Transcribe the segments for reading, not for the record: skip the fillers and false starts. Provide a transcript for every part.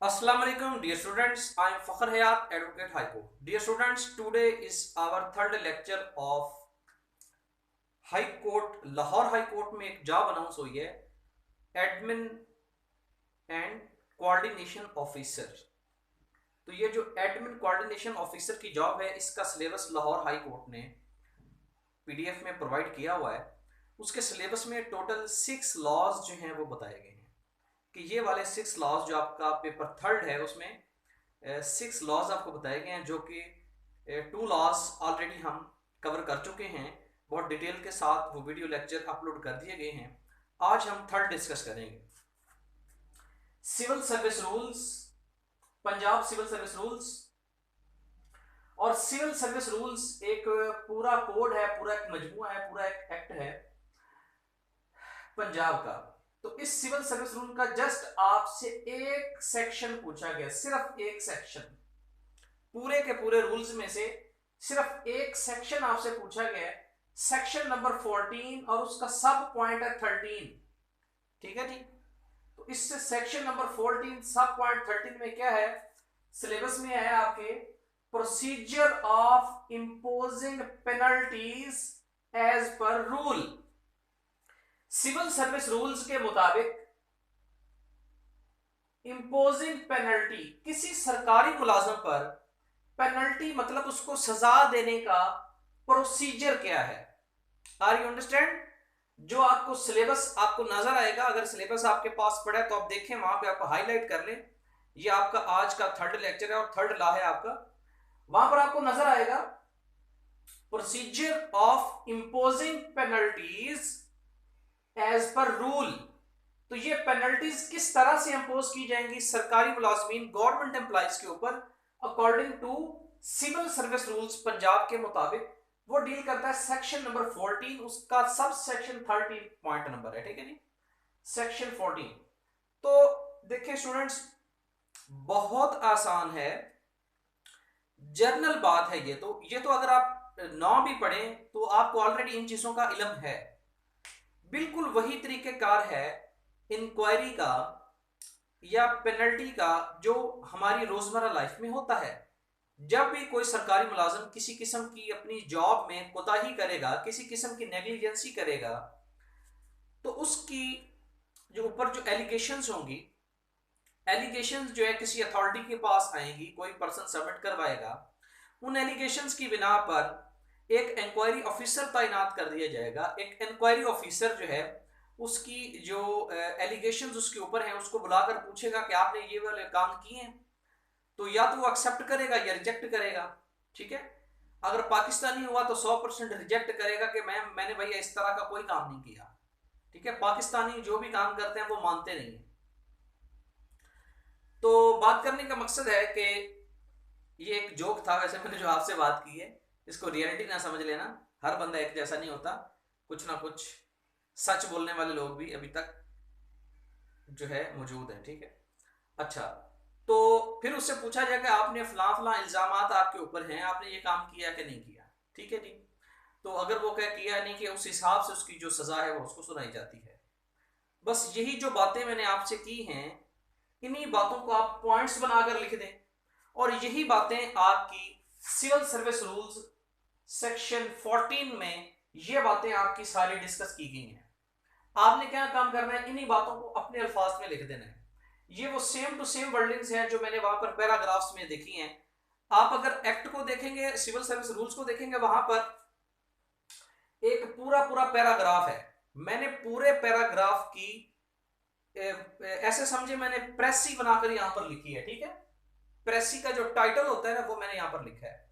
Assalamu alaikum, dear students. I am Fakhr Hayat, Advocate High Court. Dear students, today is our third lecture of High Court. Lahore high court में एक job announce हुई है, admin and coordination officer. तो ये जो admin coordination officer की job है, इसका सिलेबस लाहौर हाई कोर्ट ने पीडीएफ में प्रोवाइड किया हुआ है। उसके सिलेबस में टोटल 6 लॉज जो हैं वो बताए गए हैं कि ये वाले 6 लॉज जो आपका पेपर थर्ड है उसमें 6 लॉज आपको बताए गए हैं, जो कि 2 लॉज ऑलरेडी हम कवर कर चुके हैं। बहुत डिटेल के साथ वो वीडियो लेक्चर अपलोड कर दिए गए हैं। आज हम थर्ड डिस्कस करेंगे, civil service rules, Punjab civil service rules. और सिविल सर्विस रूल्स एक पूरा कोड है, पूरा एक मजमूआ है, पूरा एक एक्ट है पंजाब का। तो इस सिविल सर्विस रूल का जस्ट आपसे एक सेक्शन पूछा गया, सिर्फ एक सेक्शन, पूरे के पूरे रूल्स में से सिर्फ एक सेक्शन आपसे पूछा गया है, सेक्शन नंबर 14 और उसका सब पॉइंट है 13। ठीक है जी। तो इससे सेक्शन नंबर 14 सब पॉइंट 13 में क्या है, सिलेबस में है आपके procedure of imposing penalties as per rule. Civil service rules के मुताबिक इंपोजिंग पेनल्टी, किसी सरकारी मुलाजिम पर पेनल्टी मतलब उसको सजा देने का प्रोसीजर क्या है। Are you understand? जो आपको सिलेबस आपको नजर आएगा, अगर सिलेबस आपके पास पड़ा है तो आप देखें, वहां पे आपको हाईलाइट कर लें। ये आपका आज का थर्ड लेक्चर है और थर्ड लॉ है आपका। वहां पर आपको नजर आएगा procedure of imposing penalties as per rule. तो ये पेनल्टीज किस तरह से इंपोज की जाएंगी सरकारी मुलाजमीन, गवर्नमेंट एम्प्लॉइज के ऊपर, according to civil service rules Punjab के मुताबिक। वो डील करता है सेक्शन नंबर 14, उसका सब सेक्शन 13 पॉइंट नंबर है। ठीक है जी, सेक्शन 14। तो देखिए स्टूडेंट्स, बहुत आसान है, जर्नल बात है। ये तो अगर आप नौ भी पढ़ें तो आपको ऑलरेडी इन चीजों का इल्म है। बिल्कुल वही तरीकेकार है इंक्वायरी का या पेनल्टी का जो हमारी रोजमर्रा लाइफ में होता है। जब भी कोई सरकारी मुलाजिम किसी किस्म की अपनी जॉब में कोताही करेगा, किसी किस्म की नेग्लिजेंसी करेगा, तो उसकी जो ऊपर जो एलिगेशंस होंगी, एलिगेशंस जो है किसी अथॉरिटी के पास आएंगी, कोई पर्सन सबमिट करवाएगा, उन एलिगेशंस की बिना पर एक इंक्वायरी ऑफिसर तैनात कर दिया जाएगा। एक इंक्वायरी ऑफिसर जो है उसकी जो एलिगेशंस उसके ऊपर हैं उसको बुलाकर पूछेगा कि आपने ये वाले काम किए हैं, तो या तो वो एक्सेप्ट करेगा या रिजेक्ट करेगा। ठीक है, अगर पाकिस्तानी हुआ तो 100% रिजेक्ट करेगा कि मैंने भैया इस तरह का कोई काम नहीं किया। ठीक है, पाकिस्तानी जो भी काम करते हैं वो मानते नहीं है। तो बात करने का मकसद है कि ये एक जोक था, वैसे मैंने जो आपसे बात की है इसको रियलिटी ना समझ लेना। हर बंदा एक जैसा नहीं होता, कुछ ना कुछ सच बोलने वाले लोग भी अभी तक जो है मौजूद है। ठीक है, अच्छा, तो फिर उससे पूछा जाए कि आपने फला फला इल्जामात आपके ऊपर हैं, आपने ये काम किया कि नहीं किया। ठीक है जी, तो अगर वो कह किया नहीं कि उस हिसाब से उसकी जो सजा है वो उसको सुनाई जाती है। बस यही जो बातें मैंने आपसे की हैं, इन्हीं बातों को आप पॉइंट्स बनाकर लिख दें, और यही बातें आपकी सिविल सर्विस रूल्स सेक्शन 14 में ये बातें आपकी सारी डिस्कस की गई हैं। आपने क्या काम करना है, इन्हीं बातों को अपने अल्फाज में लिख देना है। ये वो सेम टू सेम वर्डिंग्स हैं जो मैंने वहां पर पैराग्राफ्स में देखी हैं। आप अगर एक्ट को देखेंगे, सिविल सर्विस रूल्स को देखेंगे, वहां पर एक पूरा पूरा पैराग्राफ है। मैंने पूरे पैराग्राफ की ऐसे समझे मैंने प्रेसी बनाकर यहां पर लिखी है। ठीक है, प्रेसी का जो टाइटल होता है ना वो मैंने यहां पर लिखा है।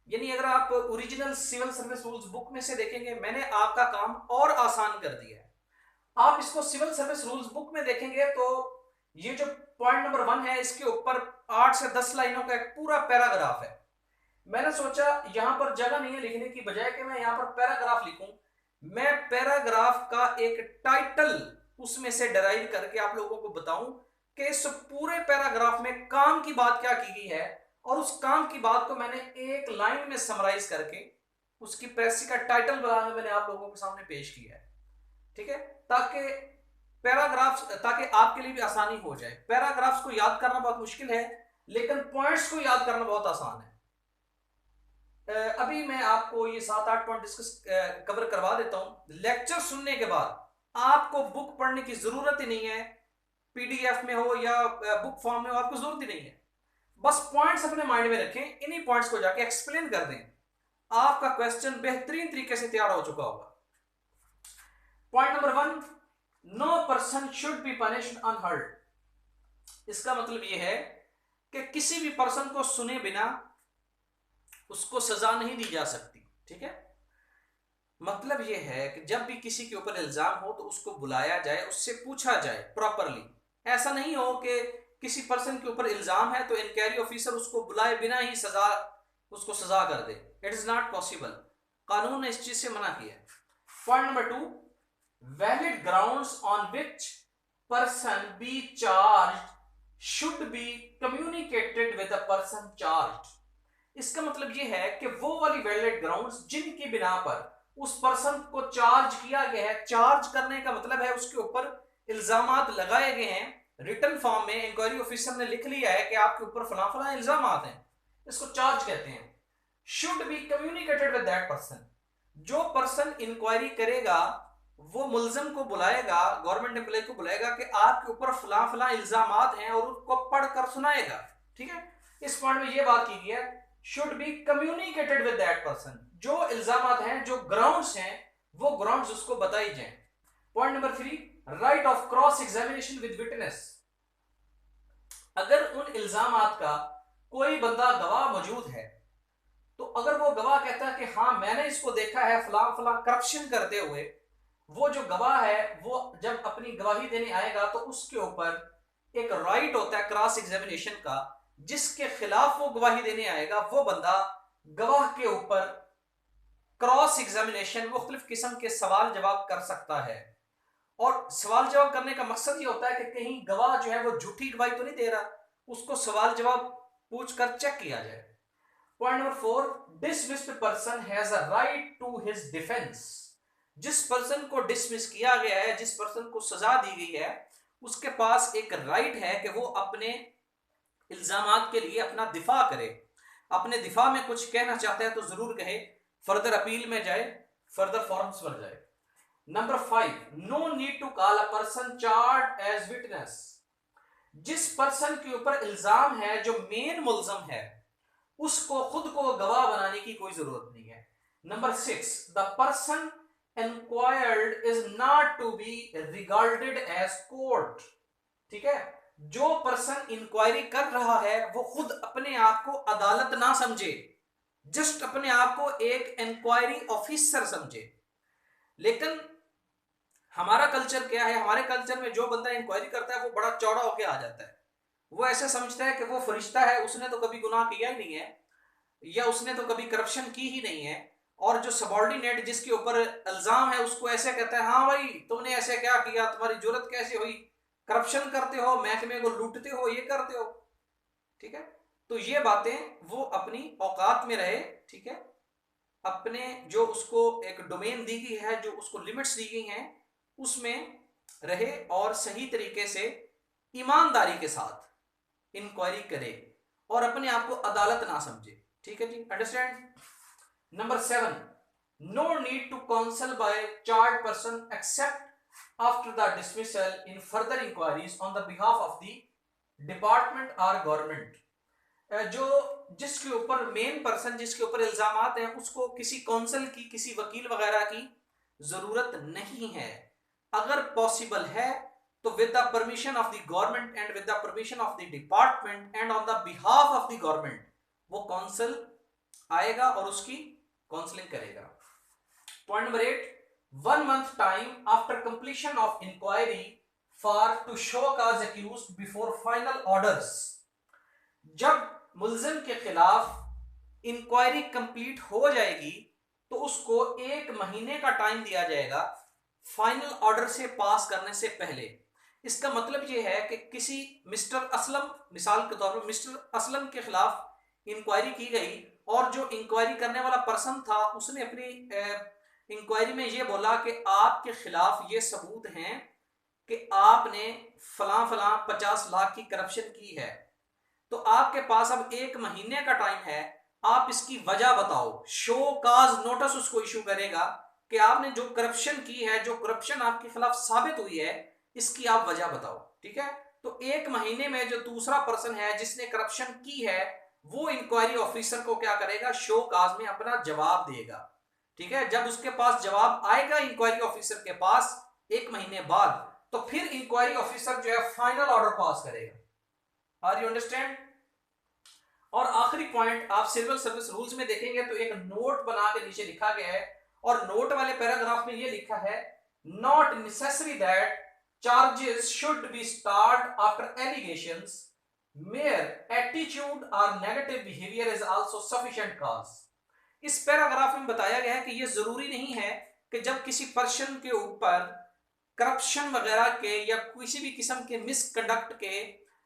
यानी अगर आप original civil service rules book में से देखेंगे, मैंने आपका काम और आसान कर दिया है। आप इसको सिविल सर्विस रूल्स बुक में देखेंगे तो ये जो पॉइंट नंबर 1 है, इसके ऊपर 8 से 10 लाइनों का एक पूरा पैराग्राफ है। मैंने सोचा यहां पर जगह नहीं है लिखने की, बजाय कि मैं यहां पर पैराग्राफ लिखूं, मैं पैराग्राफ का एक टाइटल उसमें से डराइव करके आप लोगों को बताऊं कि इस पूरे पैराग्राफ में काम की बात क्या की गई है, और उस काम की बात को मैंने एक लाइन में समराइज करके उसकी प्रेसी का टाइटल बनाकर मैंने आप लोगों के सामने पेश किया है। ठीक है, ताकि पैराग्राफ्स, ताकि आपके लिए भी आसानी हो जाए। पैराग्राफ्स को याद करना बहुत मुश्किल है, लेकिन पॉइंट्स को याद करना बहुत आसान है। अभी मैं आपको ये 7-8 पॉइंट डिस्कस कवर करवा देता हूं। लेक्चर सुनने के बाद आपको बुक पढ़ने की जरूरत ही नहीं है, पीडीएफ में हो या बुक फॉर्म में हो, आपको जरूरत ही नहीं है। बस पॉइंट्स अपने माइंड में रखें, इन्हीं पॉइंट्स को जाके एक्सप्लेन कर दें, आपका क्वेश्चन बेहतरीन तरीके से तैयार हो चुका होगा। Point number 1, no person should be punished unheard. इसका मतलब यह है कि किसी भी पर्सन को सुने बिना उसको सजा नहीं दी जा सकती। ठीक है, मतलब यह है कि जब भी किसी के ऊपर इल्जाम हो तो उसको बुलाया जाए, उससे पूछा जाए प्रॉपरली। ऐसा नहीं हो कि किसी पर्सन के ऊपर इल्जाम है तो इंक्वायरी ऑफिसर उसको बुलाए बिना ही उसको सजा कर दे। इट इज नॉट पॉसिबल, कानून ने इस चीज से मना किया। Point number 2, valid grounds on which person B charged should be communicated with the person charged. इसका मतलब यह है कि वो वाली वैलिड ग्राउंड्स जिनकी बिना पर उस पर्सन को चार्ज किया गया है, चार्ज करने का मतलब है उसके ऊपर इल्जामात लगाए गए हैं, रिटन फॉर्म में इंक्वायरी ऑफिसर ने लिख लिया है कि आपके ऊपर फला फला इल्जामात हैं, इसको चार्ज कहते हैं। Should be communicated with that person. जो पर्सन इंक्वायरी करेगा वो मुलजम को बुलाएगा, गवर्नमेंट एम्प्लॉय को बुलाएगा कि आपके ऊपर फला फला इल्जामात हैं और उसको पढ़कर सुनाएगा। ठीक है, इस पॉइंट में ये बात की गई है, should be communicated with that person. जो इल्जामात हैं, जो ग्राउंड्स हैं, वो ग्राउंड्स उसको बताई जाए। Point number 3, right of cross examination with witness. अगर उन इल्जामात का कोई बंदा गवाह मौजूद है तो अगर वो गवाह कहता है कि हाँ मैंने इसको देखा है फला फला करप्शन करते हुए, वो जो गवाह है वो जब अपनी गवाही देने आएगा तो उसके ऊपर एक राइट होता है क्रॉस एग्जामिनेशन का। जिसके खिलाफ वो गवाही देने आएगा वो बंदा गवाह के ऊपर क्रॉस एग्जामिनेशन मुख्तलिफ किस्म के सवाल जवाब कर सकता है। और सवाल जवाब करने का मकसद ये होता है कि कहीं गवाह जो है वो झूठी गवाही तो नहीं दे रहा, उसको सवाल जवाब पूछकर चेक किया जाए। Point number 4, dismissed person has a right to his defence. जिस पर्सन को डिसमिस किया गया है, जिस पर्सन को सजा दी गई है, उसके पास एक राइट है कि वो अपने इल्जामात के लिए अपना दिफा करे। अपने दिफा में कुछ कहना चाहता है तो जरूर कहे, फर्दर अपील में जाए, फर्दर फॉर्म्स पर जाए। Number 5, no need to call a person charge as witness. जिस पर्सन के ऊपर इल्जाम है, जो मेन मुलजम है, उसको खुद को गवाह बनाने की कोई जरूरत नहीं है। Number 6, the person enquired is not to be regarded as court। ठीक है, जो पर्सन इंक्वायरी कर रहा है वो खुद अपने आप को अदालत ना समझे, जस्ट अपने आप को एक इंक्वायरी ऑफिसर समझे। लेकिन हमारा कल्चर क्या है, हमारे कल्चर में जो बंदा इंक्वायरी करता है वो बड़ा चौड़ा होकर आ जाता है। वो ऐसे समझता है कि वो फरिश्ता है, उसने तो कभी गुनाह किया ही नहीं है या उसने तो कभी करप्शन की ही नहीं है। और जो सबॉर्डिनेट जिसके ऊपर इल्जाम है उसको ऐसे कहता है, हाँ भाई तुमने ऐसे क्या किया, तुम्हारी जरूरत कैसे हुई, करप्शन करते हो, महकमे को लूटते हो, ये करते हो। ठीक है, तो ये बातें वो अपनी औकात में रहे। ठीक है, अपने जो उसको एक डोमेन दी गई है, जो उसको लिमिट्स दी गई हैं, उसमें रहे और सही तरीके से ईमानदारी के साथ इंक्वायरी करे और अपने आप को अदालत ना समझे। ठीक है जी, understand. Number 7, no need to counsel by charged person except after the dismissal in further inquiries on the behalf of the department or government। जो जिसके ऊपर मेन पर्सन जिसके ऊपर इल्जामात हैं उसको किसी काउंसिल की, किसी वकील वगैरह की जरूरत नहीं है। अगर पॉसिबल है तो with the permission of the government and with the permission of the department and on the behalf of the government वो काउंसिल आएगा और उसकी काउंसलिंग करेगा। Point number 8, 1 month time after completion of inquiry for to show cause accused before final orders. जब मुल्जिम के खिलाफ inquiry complete हो जाएगी तो उसको 1 महीने का टाइम दिया जाएगा फाइनल ऑर्डर से पास करने से पहले। इसका मतलब यह है कि किसी मिस्टर असलम, मिसाल के तौर पर मिस्टर असलम के खिलाफ इंक्वायरी की गई और जो इंक्वायरी करने वाला पर्सन था उसने अपनी इंक्वायरी में ये बोला कि आपके खिलाफ ये सबूत हैं कि आपने फलां फलां 50 लाख की करप्शन की है, तो आपके पास अब 1 महीने का टाइम है, आप इसकी वजह बताओ। शो काज नोटिस उसको इशू करेगा कि आपने जो करप्शन की है, जो करप्शन आपके खिलाफ साबित हुई है, इसकी आप वजह बताओ। ठीक है, तो 1 महीने में जो दूसरा पर्सन है जिसने करप्शन की है, वो इंक्वायरी ऑफिसर को क्या करेगा, शो काज में अपना जवाब देगा। ठीक है, जब उसके पास जवाब आएगा इंक्वायरी ऑफिसर के पास 1 महीने बाद, तो फिर इंक्वायरी ऑफिसर जो है फाइनल ऑर्डर पास करेगा। Are you understand? और आखिरी पॉइंट, आप सिविल सर्विस रूल्स में देखेंगे तो एक नोट बना के नीचे लिखा गया है, और नोट वाले पैराग्राफ में यह लिखा है, not necessary that charges should be start after allegations, mere attitude और negative behaviour is also sufficient cause. इस पैराग्राफ में बताया गया है कि यह जरूरी नहीं है कि जब किसी पर्सन के ऊपर करप्शन वगैरह के या किसी भी किस्म के मिसकंडक्ट के,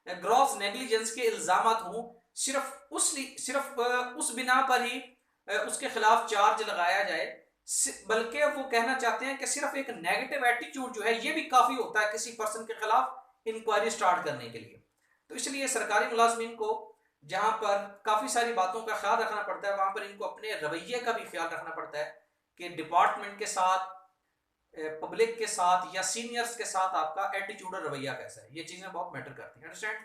ग्रॉस नेग्लिजेंस के इल्जामात हों, सिर्फ उस बिना पर ही उसके खिलाफ चार्ज लगाया जाए, बल्कि वो कहना चाहते हैं कि सिर्फ एक नेगेटिव एटीट्यूड जो है ये भी काफी होता है किसी पर्सन के खिलाफ इंक्वायरी स्टार्ट करने के लिए। तो इसलिए सरकारी मुलाजमीन को जहां पर काफी सारी बातों का ख्याल रखना पड़ता है, वहां पर इनको अपने रवैये का भी ख्याल रखना पड़ता है कि डिपार्टमेंट के साथ, पब्लिक के साथ या सीनियर्स के साथ आपका एटीट्यूड और रवैया कैसा है। ये चीजें बहुत मैटर करती हैं। अंडरस्टैंड?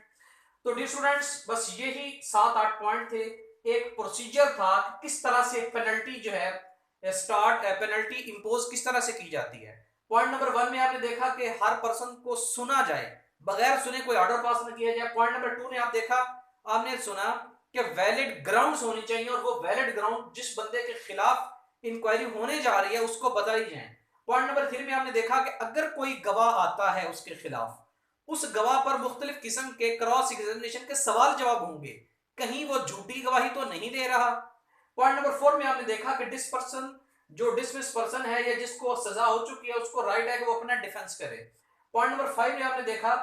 तो डियर स्टूडेंट्स, बस यही 7-8 पॉइंट थे। एक प्रोसीजर था किस तरह से पेनल्टी जो है पेनल्टी इंपोज किस तरह से की जाती है। पॉइंट नंबर 1 में आपने देखा कि हर पर्सन को सुना जाए, बगैर सुने कोई ऑर्डर पास न किया जाए। पॉइंट नंबर 2 ने आप देखा, आपने सुना कि वैलिड ग्राउंड्स होनी चाहिए, और वो वैलिड ग्राउंड जिस बंदे के खिलाफ इंक्वायरी होने जा रही है उसको बताई जाए। पॉइंट नंबर 3 में आपने देखा कि अगर कोई गवाह आता है उसके खिलाफ, उस गवाह पर मुख्तलिफ किस्म के क्रॉस एग्जामिनेशन के सवाल जवाब होंगे, कहीं वो झूठी गवाही तो नहीं दे रहा। पॉइंट नंबर 4 में आपने देखा कि डिसमिस पर्सन है या जिसको सजा हो चुकी है, उसको राइट है कि वो अपना डिफेंस करे। पॉइंट नंबर 5 में आपने देखा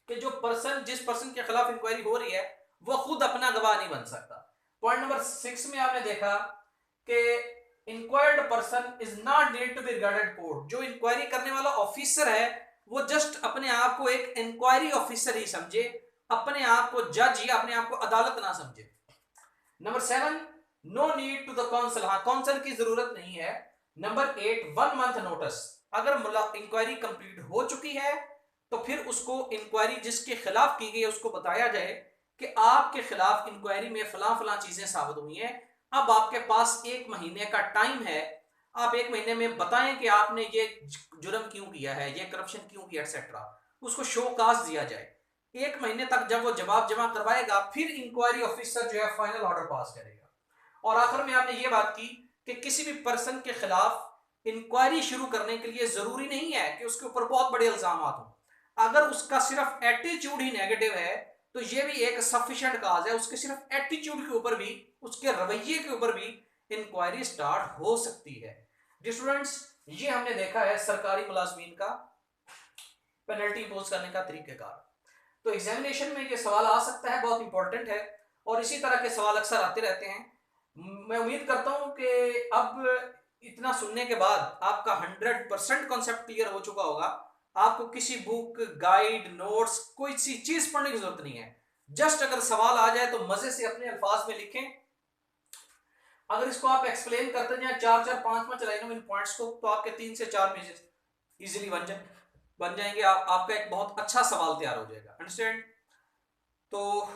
कि जिस पर्सन के खिलाफ इंक्वायरी हो रही है वो खुद अपना गवाह नहीं बन सकता। पॉइंट नंबर 6 में आपने देखा कि inquired person is not need to be regarded court. जो इंक्वायरी करने वाला ऑफिसर है वो जस्ट अपने आप को एक इंक्वायरी ऑफिसर ही समझे, अपने आप को जज या अपने आप को अदालत ना समझे। Number 7, no need to the council. हाँ, काउंसिल की जरूरत नहीं है। Number 8, 1 month notice. अगर इंक्वायरी कंप्लीट हो चुकी है तो फिर उसको इंक्वायरी जिसके खिलाफ की गई है उसको बताया जाए कि आपके खिलाफ इंक्वायरी में फलां फलां चीजें साबित हुई हैं, अब आपके पास 1 महीने का टाइम है, आप 1 महीने में बताएं कि आपने ये जुर्म क्यों किया है, ये करप्शन क्यों किया, एक्सेट्रा। उसको शो काज दिया जाए। 1 महीने तक जब वो जवाब जमा करवाएगा, फिर इंक्वायरी ऑफिसर जो है फाइनल ऑर्डर पास करेगा। और आखिर में आपने ये बात की कि किसी भी पर्सन के खिलाफ इंक्वायरी शुरू करने के लिए जरूरी नहीं है कि उसके ऊपर बहुत बड़े इल्जाम हो। अगर उसका सिर्फ एटीट्यूड ही नेगेटिव है तो ये भी एक सफिशिएंट काज है, उसके सिर्फ एटीट्यूड के ऊपर भी, उसके रवैये के ऊपर भी इंक्वायरी स्टार्ट हो सकती है। स्टूडेंट्स, ये हमने देखा है सरकारी मुलाजमीन का पेनल्टी इंपोज करने का तरीकेकार। तो एग्जामिनेशन में ये सवाल आ सकता है, बहुत इंपॉर्टेंट है, और इसी तरह के सवाल अक्सर आते रहते हैं। मैं उम्मीद करता हूं कि अब इतना सुनने के बाद आपका 100% कॉन्सेप्ट क्लियर हो चुका होगा। आपको किसी बुक, गाइड, नोट्स, कोई सी चीज पढ़ने की जरूरत नहीं है। जस्ट अगर सवाल आ जाए तो मजे से अपने अल्फाज में लिखें। अगर इसको आप एक्सप्लेन करते जाए 4-4, 5-5 लाइनों में इन पॉइंट्स को, तो आपके 3 से 4 पेजेस इजीली बन जाएंगे। आपका एक बहुत अच्छा सवाल तैयार हो जाएगा। अंडरस्टैंड? तो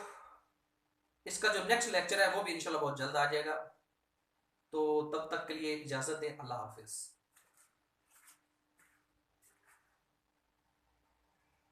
इसका जो नेक्स्ट लेक्चर है वो भी इंशाल्लाह बहुत जल्द आ जाएगा। तो तब तक के लिए इजाजत दें। अल्लाह हाफिज।